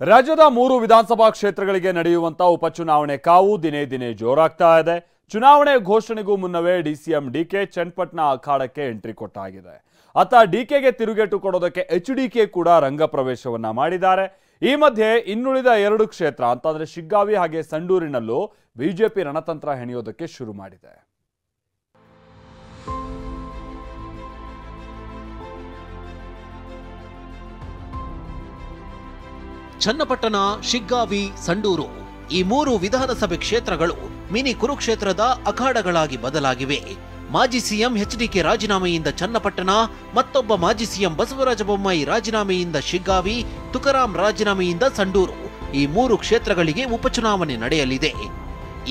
ರಾಜ್ಯದ 3 ವಿಧಾನಸಭಾ ಕ್ಷೇತ್ರಗಳಿಗೆ ನಡೆಯುವಂತ ಉಪಚುನಾವಣೆ ಕಾವು ದಿನೇ ದಿನೇ ಜೋರಾಗ್ತಾ ಇದೆ. ಚುನಾವಣೆ ಘೋಷಣೆಗೂ ಮುನ್ನವೇ ಡಿಸಿಎಂ ಡಿಕೆ ಚನ್ನಪಟ್ಟಣ ಅಖಾಡಕ್ಕೆ ಎಂಟ್ರಿ ಕೊಟ್ಟಾಗಿದೆ. ಅತ್ತ ಡಿಕೆಗೆ ತಿರುಗೇಟು ಕೊಡೋದಕ್ಕೆ ಎಚ್ಡಿಕೆ ಕೂಡ ರಂಗ ಪ್ರವೇಶವನ್ನ ಮಾಡಿದ್ದಾರೆ. ಈ ಮಧ್ಯೆ ಇನ್ನುಳಿದ 2 ಕ್ಷೇತ್ರ ಅಂತಂದ್ರೆ ಶಿಗ್ಗಾವಿ ಹಾಗೆ ಸಂಡೂರಿನಲ್ಲೂ ಬಿಜೆಪಿ ರಣತಂತ್ರ ಹೆಣೆಯೋದಕ್ಕೆ ಶುರು ಮಾಡಿದೆ. ಚನ್ನಪಟ್ಟಣ, ಶಿಗ್ಗಾವಿ, ಸಂಡೂರು ಈ 3 ವಿಧಾನಸಭೆ ಕ್ಷೇತ್ರಗಳು ಮಿನಿ ಕುರುಕ್ಷೇತ್ರದ ಅಖಾಡಗಳಾಗಿ ಬದಲಾಗಿವೆ. ಮಾಜಿ ಸಿಎಂ ಎಚ್ಡಿಕೆ ರಾಜೀನಾಮೆಯಿಂದ ಚನ್ನಪಟ್ಟಣ, ಮತ್ತೊಬ್ಬ ಮಾಜಿ ಸಿಎಂ ಬಸವರಾಜ ಬೊಮ್ಮಾಯಿ ರಾಜೀನಾಮೆಯಿಂದ ಶಿಗ್ಗಾವಿ, ತುಕಾರಾಂ ರಾಜೀನಾಮೆಯಿಂದ ಸಂಡೂರು ಈ 3 ಕ್ಷೇತ್ರಗಳಿಗೆ ಉಪಚುನಾವಣೆ ನಡೆಯಲಿದೆ.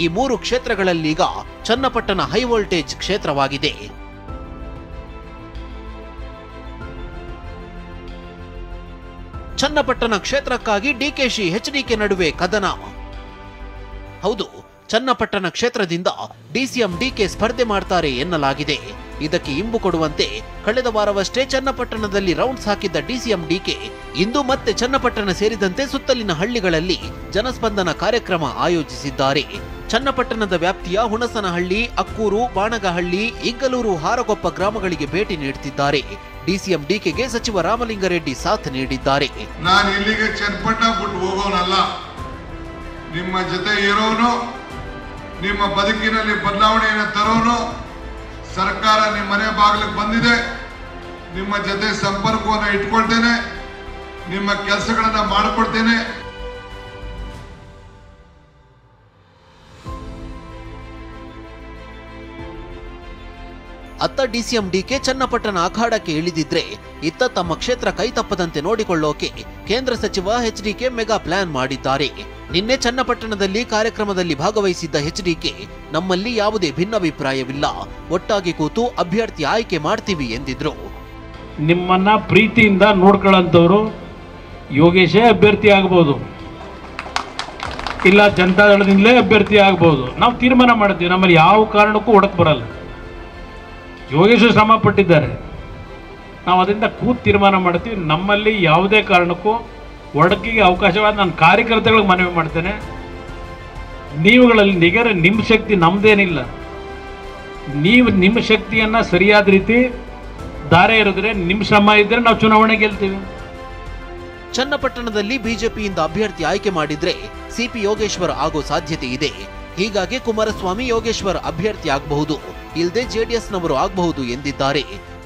ಈ 3 ಕ್ಷೇತ್ರಗಳಲ್ಲೀಗ ಚನ್ನಪಟ್ಟಣ ಹೈ ವೋಲ್ಟೇಜ್ ಕ್ಷೇತ್ರವಾಗಿದೆ. ಚನ್ನಪಟ್ಟಣ ಕ್ಷೇತ್ರಕ್ಕಾಗಿ ಡಿಕೆಶಿ ಎಚ್ಡಿಕೆ ನಡುವೆ ಕದನ. ಹೌದು, ಚನ್ನಪಟ್ಟಣ ಕ್ಷೇತ್ರದಿಂದ ಡಿಸಿಎಂ ಡಿಕೆ ಸ್ಪರ್ಧೆ ಮಾಡ್ತಾರೆ ಎನ್ನಲಾಗಿದೆ. ಇದಕ್ಕೆ ಇಂಬು ಕೊಡುವಂತೆ ಕಳೆದ ವಾರವಷ್ಟೇ ಚನ್ನಪಟ್ಟಣದಲ್ಲಿ ರೌಂಡ್ಸ್ ಹಾಕಿದ್ದ ಡಿಸಿಎಂ ಡಿಕೆ ಇಂದು ಮತ್ತೆ ಚನ್ನಪಟ್ಟಣ ಸೇರಿದಂತೆ ಸುತ್ತಲಿನ ಹಳ್ಳಿಗಳಲ್ಲಿ ಜನಸ್ಪಂದನ ಕಾರ್ಯಕ್ರಮ ಆಯೋಜಿಸಿದ್ದಾರೆ. ಚನ್ನಪಟ್ಟಣದ ವ್ಯಾಪ್ತಿಯ ಹುಣಸನಹಳ್ಳಿ, ಅಕ್ಕೂರು, ಬಾಣಗಹಳ್ಳಿ, ಇಂಗಲೂರು, ಹಾರಗೊಪ್ಪ ಗ್ರಾಮಗಳಿಗೆ ಭೇಟಿ ನೀಡುತ್ತಿದ್ದಾರೆ. ಡಿಸಿಎಂ ಡಿಕೆಗೆ ಸಚಿವ ರಾಮಲಿಂಗಾರೆಡ್ಡಿ ಸಾಥ್ ನೀಡಿದ್ದಾರೆ. ನಾನು ಇಲ್ಲಿಗೆ ಚನ್ನಪಟ್ಟಣ ಬಿಟ್ಟು ಹೋಗೋನಲ್ಲ, ನಿಮ್ಮ ಜೊತೆ ಇರೋನು, ನಿಮ್ಮ ಬದುಕಿನಲ್ಲಿ ಬದಲಾವಣೆಯನ್ನು ತರೋನು. ಸರ್ಕಾರ ನಿಮ್ಮ ಮನೆ ಬಾಗಿಲಿಗೆ ಬಂದಿದೆ, ನಿಮ್ಮ ಜೊತೆ ಸಂಪರ್ಕವನ್ನು ಇಟ್ಕೊಳ್ತೇನೆ, ನಿಮ್ಮ ಕೆಲಸಗಳನ್ನ ಮಾಡಿಕೊಡ್ತೇನೆ. ಅತ್ತ ಡಿಸಿಎಂ ಡಿಕೆ ಚನ್ನಪಟ್ಟಣ ಅಖಾಡಕ್ಕೆ ಇಳಿದಿದ್ರೆ, ಇತ್ತ ತಮ್ಮ ಕ್ಷೇತ್ರ ಕೈತಪ್ಪದಂತೆ ನೋಡಿಕೊಳ್ಳೋಕೆ ಕೇಂದ್ರ ಸಚಿವ ಎಚ್ಡಿಕೆ ಮೆಗಾ ಪ್ಲಾನ್ ಮಾಡಿದ್ದಾರೆ. ನಿನ್ನೆ ಚನ್ನಪಟ್ಟಣದಲ್ಲಿ ಕಾರ್ಯಕ್ರಮದಲ್ಲಿ ಭಾಗವಹಿಸಿದ್ದ ಎಚ್ಡಿಕೆ, ನಮ್ಮಲ್ಲಿ ಯಾವುದೇ ಭಿನ್ನಾಭಿಪ್ರಾಯವಿಲ್ಲ, ಒಟ್ಟಾಗಿ ಕೂತು ಅಭ್ಯರ್ಥಿ ಆಯ್ಕೆ ಮಾಡ್ತೀವಿ ಎಂದಿದ್ರು. ನಿಮ್ಮನ್ನ ಪ್ರೀತಿಯಿಂದ ನೋಡ್ಕೊಳ್ಳಂತವ್ರು ಯೋಗೇಶೇ ಅಭ್ಯರ್ಥಿ ಆಗಬಹುದು, ಇಲ್ಲ ಜನತಾದಳದಿಂದಲೇ ಅಭ್ಯರ್ಥಿ ಆಗಬಹುದು. ನಾವು ತೀರ್ಮಾನ ಮಾಡ್ತೀವಿ, ನಮ್ಮಲ್ಲಿ ಯಾವ ಕಾರಣಕ್ಕೂ ಒಡಕ್ ಬರಲ್ಲ. ಯೋಗೇಶು ಶ್ರಮ ಪಟ್ಟಿದ್ದಾರೆ, ನಾವು ಅದರಿಂದ ಕೂತ್ ತೀರ್ಮಾನ ಮಾಡ್ತೀವಿ. ನಮ್ಮಲ್ಲಿ ಯಾವುದೇ ಕಾರಣಕ್ಕೂ ಒಡಕಿಗೆ ಅವಕಾಶವಾದ ನಾನು ಕಾರ್ಯಕರ್ತಗಳಿಗೆ ಮನವಿ ಮಾಡ್ತೇನೆ, ನೀವುಗಳಲ್ಲಿ ನಿಗರ ನಿಮ್ಮ ಶಕ್ತಿ ನಮ್ದೇನಿಲ್ಲ, ನೀವು ನಿಮ್ಮ ಶಕ್ತಿಯನ್ನ ಸರಿಯಾದ ರೀತಿ ದಾರೆ ಇರಿದ್ರೆ, ನಿಮ್ಮ ಶ್ರಮ ಇದ್ರೆ ನಾವು ಚುನಾವಣೆ ಗೆಲ್ತೀವಿ. ಚನ್ನಪಟ್ಟಣದಲ್ಲಿ ಬಿಜೆಪಿಯಿಂದ ಅಭ್ಯರ್ಥಿ ಆಯ್ಕೆ ಮಾಡಿದ್ರೆ ಸಿಪಿ ಯೋಗೇಶ್ವರ್ ಆಗೋ ಸಾಧ್ಯತೆ ಇದೆ. ಹೀಗಾಗಿ ಕುಮಾರಸ್ವಾಮಿ ಯೋಗೇಶ್ವರ್ ಅಭ್ಯರ್ಥಿ ಆಗಬಹುದು, ಇಲ್ಲದೆ ಜೆಡಿಎಸ್ನವರು ಆಗಬಹುದು ಎಂದಿದ್ದಾರೆ.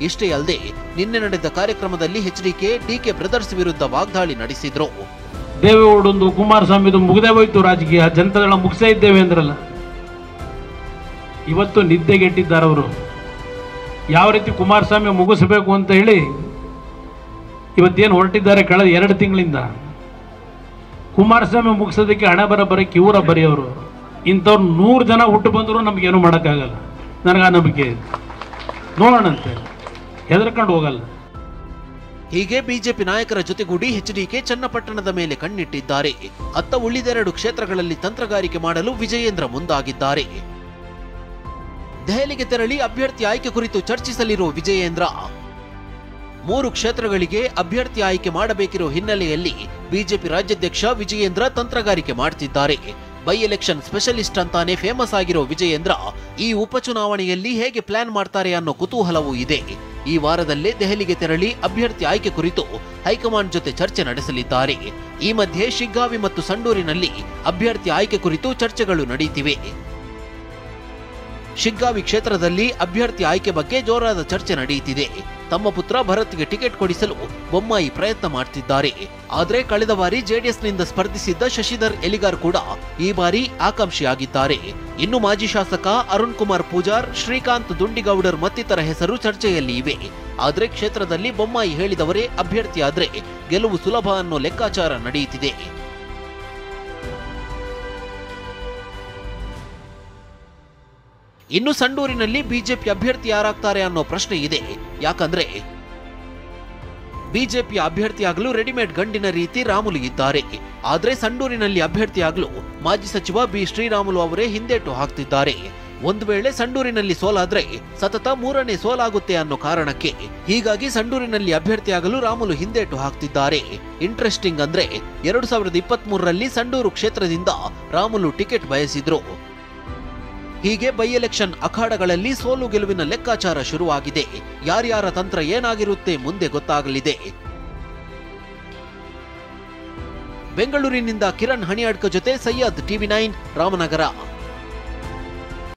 ಇಷ್ಟೇ ಅಲ್ಲದೆ ನಿನ್ನೆ ನಡೆದ ಕಾರ್ಯಕ್ರಮದಲ್ಲಿ ಎಚ್ಡಿಕೆ ಡಿಕೆ ಬ್ರದರ್ಸ್ ವಿರುದ್ಧ ವಾಗ್ದಾಳಿ ನಡೆಸಿದ್ರು. ದೇವೇಗೌಡಂದು ಕುಮಾರಸ್ವಾಮಿದು ಮುಗದೇ ಹೋಯ್ತು ರಾಜಕೀಯ, ಜನತಾದಳ ಮುಗಿಸೇ ಇದ್ದೇವೆ ಅಂದ್ರಲ್ಲ, ಇವತ್ತು ನಿದ್ದೆಗೆಟ್ಟಿದ್ದಾರೆ ಅವರು. ಯಾವ ರೀತಿ ಕುಮಾರಸ್ವಾಮಿ ಮುಗಿಸಬೇಕು ಅಂತ ಹೇಳಿ ಇವತ್ತೇನು ಹೊರಟಿದ್ದಾರೆ ಕಳೆದ 2 ತಿಂಗಳಿಂದ. ಕುಮಾರಸ್ವಾಮಿ ಮುಗಿಸೋದಕ್ಕೆ ಹಣ ಬರಕ್ಕೆ ಇವರ ಬರೆಯೋರು. ಇಂಥವ್ರು 100 ಜನ ಹುಟ್ಟು ಬಂದರೂ ನಮಗೇನು ಮಾಡೋಕ್ಕಾಗಲ್ಲ. ನನಗೆ ಆ ನಂಬಿಕೆ ಇದೆ, ನೋಡೋಣಂತೆ, ಹೆದರ್ಕೊಂಡು ಹೋಗಲ್ಲ. ಹೀಗೆ ಬಿಜೆಪಿ ನಾಯಕರ ಜೊತೆಗೂಡಿ ಎಚ್ಡಿಕೆ ಚನ್ನಪಟ್ಟಣದ ಮೇಲೆ ಕಣ್ಣಿಟ್ಟಿದ್ದಾರೆ. ಅತ್ತ ಉಳಿದೆರಡು ಕ್ಷೇತ್ರಗಳಲ್ಲಿ ತಂತ್ರಗಾರಿಕೆ ಮಾಡಲು ವಿಜಯೇಂದ್ರ ಮುಂದಾಗಿದ್ದಾರೆ. ದೆಹಲಿಗೆ ತೆರಳಿ ಅಭ್ಯರ್ಥಿ ಆಯ್ಕೆ ಕುರಿತು ಚರ್ಚಿಸಲಿರುವ ವಿಜಯೇಂದ್ರ 3 ಕ್ಷೇತ್ರಗಳಿಗೆ ಅಭ್ಯರ್ಥಿ ಆಯ್ಕೆ ಮಾಡಬೇಕಿರೋ ಹಿನ್ನೆಲೆಯಲ್ಲಿ ಬಿಜೆಪಿ ರಾಜ್ಯಾಧ್ಯಕ್ಷ ವಿಜಯೇಂದ್ರ ತಂತ್ರಗಾರಿಕೆ ಮಾಡ್ತಿದ್ದಾರೆ. ಬೈ ಎಲೆಕ್ಷನ್ ಸ್ಪೆಷಲಿಸ್ಟ್ ಅಂತಾನೆ ಫೇಮಸ್ ಆಗಿರೋ ವಿಜಯೇಂದ್ರ ಈ ಉಪಚುನಾವಣೆಯಲ್ಲಿ ಹೇಗೆ ಪ್ಲಾನ್ ಮಾಡ್ತಾರೆ ಅನ್ನೋ ಕುತೂಹಲವೂ ಇದೆ. ಈ ವಾರದಲ್ಲೇ ದೆಹಲಿಗೆ ತೆರಳಿ ಅಭ್ಯರ್ಥಿ ಆಯ್ಕೆ ಕುರಿತು ಹೈಕಮಾಂಡ್ ಜೊತೆ ಚರ್ಚೆ ನಡೆಸಲಿದ್ದಾರೆ. ಈ ಮಧ್ಯೆ ಶಿಗ್ಗಾವಿ ಮತ್ತು ಸಂಡೂರಿನಲ್ಲಿ ಅಭ್ಯರ್ಥಿ ಆಯ್ಕೆ ಕುರಿತು ಚರ್ಚೆಗಳು ನಡೆಯುತ್ತಿವೆ. ಶಿಗ್ಗಾವಿ ಕ್ಷೇತ್ರದಲ್ಲಿ ಅಭ್ಯರ್ಥಿ ಆಯ್ಕೆ ಬಗ್ಗೆ ಜೋರಾದ ಚರ್ಚೆ ನಡೆಯುತ್ತಿದೆ. ತಮ್ಮ ಪುತ್ರ ಭರತ್ಗೆ ಟಿಕೆಟ್ ಕೊಡಿಸಲು ಬೊಮ್ಮಾಯಿ ಪ್ರಯತ್ನ ಮಾಡ್ತಿದ್ದಾರೆ. ಆದರೆ ಕಳೆದ ಬಾರಿ ಜೆಡಿಎಸ್ನಿಂದ ಸ್ಪರ್ಧಿಸಿದ್ದ ಶಶಿಧರ್ ಎಲಿಗಾರ್ ಕೂಡ ಈ ಬಾರಿ ಆಕಾಂಕ್ಷಿಯಾಗಿದ್ದಾರೆ. ಇನ್ನು ಮಾಜಿ ಶಾಸಕ ಅರುಣ್ ಕುಮಾರ್ ಪೂಜಾರ್, ಶ್ರೀಕಾಂತ್ ದುಂಡಿಗೌಡರ್ ಮತ್ತಿತರ ಹೆಸರು ಚರ್ಚೆಯಲ್ಲಿ ಇವೆ. ಆದರೆ ಕ್ಷೇತ್ರದಲ್ಲಿ ಬೊಮ್ಮಾಯಿ ಹೇಳಿದವರೇ ಅಭ್ಯರ್ಥಿಯಾದ್ರೆ ಗೆಲುವು ಸುಲಭ ಅನ್ನೋ ಲೆಕ್ಕಾಚಾರ ನಡೆಯುತ್ತಿದೆ. ಇನ್ನು ಸಂಡೂರಿನಲ್ಲಿ ಬಿಜೆಪಿ ಅಭ್ಯರ್ಥಿ ಯಾರಾಗ್ತಾರೆ ಅನ್ನೋ ಪ್ರಶ್ನೆ ಇದೆ. ಯಾಕಂದ್ರೆ ಬಿಜೆಪಿ ಅಭ್ಯರ್ಥಿಯಾಗಲು ರೆಡಿಮೇಡ್ ಗಂಡಿನ ರೀತಿ ರಾಮುಲು ಇದ್ದಾರೆ. ಆದ್ರೆ ಸಂಡೂರಿನಲ್ಲಿ ಅಭ್ಯರ್ಥಿಯಾಗಲು ಮಾಜಿ ಸಚಿವ ಬಿ ಶ್ರೀರಾಮುಲು ಅವರೇ ಹಿಂದೇಟು ಹಾಕ್ತಿದ್ದಾರೆ. ಒಂದು ವೇಳೆ ಸಂಡೂರಿನಲ್ಲಿ ಸೋಲಾದ್ರೆ ಸತತ 3ನೇ ಸೋಲಾಗುತ್ತೆ ಅನ್ನೋ ಕಾರಣಕ್ಕೆ ಹೀಗಾಗಿ ಸಂಡೂರಿನಲ್ಲಿ ಅಭ್ಯರ್ಥಿಯಾಗಲು ರಾಮುಲು ಹಿಂದೇಟು ಹಾಕ್ತಿದ್ದಾರೆ. ಇಂಟ್ರೆಸ್ಟಿಂಗ್ ಅಂದ್ರೆ 2023ರಲ್ಲಿ ಸಂಡೂರು ಕ್ಷೇತ್ರದಿಂದ ರಾಮುಲು ಟಿಕೆಟ್ ಬಯಸಿದ್ರು. ಹೀಗೆ ಬೈ ಎಲೆಕ್ಷನ್ ಅಖಾಡಗಳಲ್ಲಿ ಸೋಲು ಗೆಲುವಿನ ಲೆಕ್ಕಾಚಾರ ಶುರುವಾಗಿದೆ. ಯಾರ್ಯಾರ ತಂತ್ರ ಏನಾಗಿರುತ್ತೆ ಮುಂದೆ ಗೊತ್ತಾಗಲಿದೆ. ಬೆಂಗಳೂರಿನಿಂದ ಕಿರಣ್ ಹಣಿಯಾಡ್ಕ ಜೊತೆ ಸೈಯದ್, TV9 ರಾಮನಗರ.